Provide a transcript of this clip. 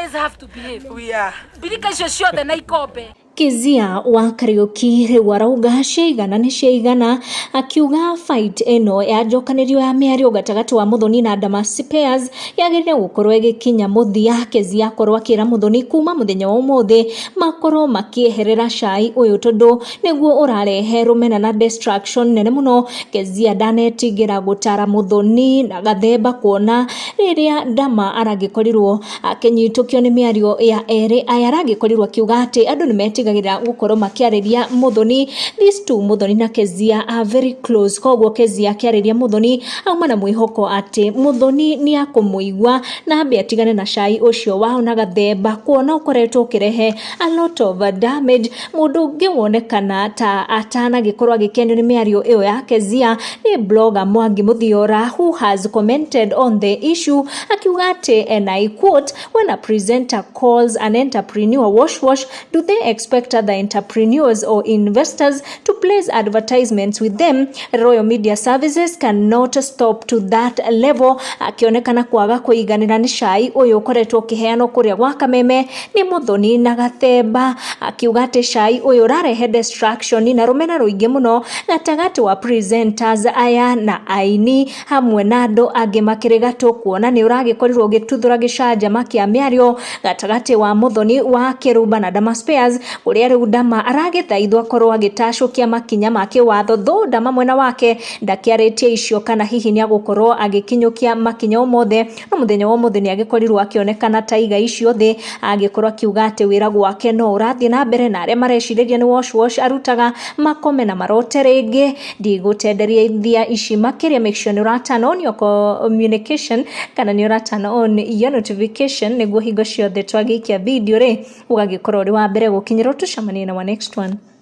guys have to behave. We are. Birika icio ciothe na ikombe. Keziah Wakariuki riu arauga ciigana ni ciigana akiuga fight eno ya njokanirio ya miario gatagati wa Muthoni na Dama pairs yagirire gukorwo igikinya muthia. Keziah akorwo akira Muthoni kuma muthenya wa umuthi makorwo makieherera cai uyu tondu niguo urarehe rumena na distraction nene muno. Keziah ndanetingira gutara Muthoni na gathemba kuona riria Dama aragikorirwo akinyitukio ni miario ya eri aya aragikorirwo akiuga ati andu nimetigagira gukorwo makiariria Muthoni. These two, Muthoni na Keziah, are very close. Koguo Keziah akiariria Muthoni auma na mwihoko ati Muthoni ni akumuigwa na ambe atigane na cai ucio wao na gathemba kuona ukoretwo ukirehe a lot of damage. Mundu ungi wonekana ta atana gikorwo agikenio ni miario iyo ya Keziah ni blogger Mwangi Muthiora, who has commented on the issue akiuga ati, and I quote, when a presenter calls an entrepreneur wash, do they expect other entrepreneurs or investors to place advertisements with them? Royal Media Services cannot stop to that level. Akionekana kwaga kuiganira ni cai uyu ukoretwo ukiheanwo kuria gwa Kameme ni Muthoni na gathemba. Akiuga ati cai uyu urarehe distraction na rumena ruingi muno gatagati wa presenters aya na aini hamwe na andu angi makirigatu kuona ni uragikorirwo gituthura gicanja kia miario gatagati wa Muthoni Wakirumba na Dama pairs, kuria riu Dama aragithaithwo akorwo agitacukia makinya make watho, tho Dama mwena wake ndakiaritie icio kana hihi ni agukorwo agikinyukia makinya omothe. No muthenya wa umuthi ni agikorirwo akionekana taiga icio the agikorwo akiuga ati wira gwake no urathie na mbere na aria mareciriria ni wash arutaga makome na marote ringi. Ndigutenderia ithia ici makiria, make sure ni uratana on your communication kana ni uratana on your notification niguo hingo ciothe twagikia video ri ugagikorwo ri wa mbere gukinyirwo. Tucemanie na wa next one.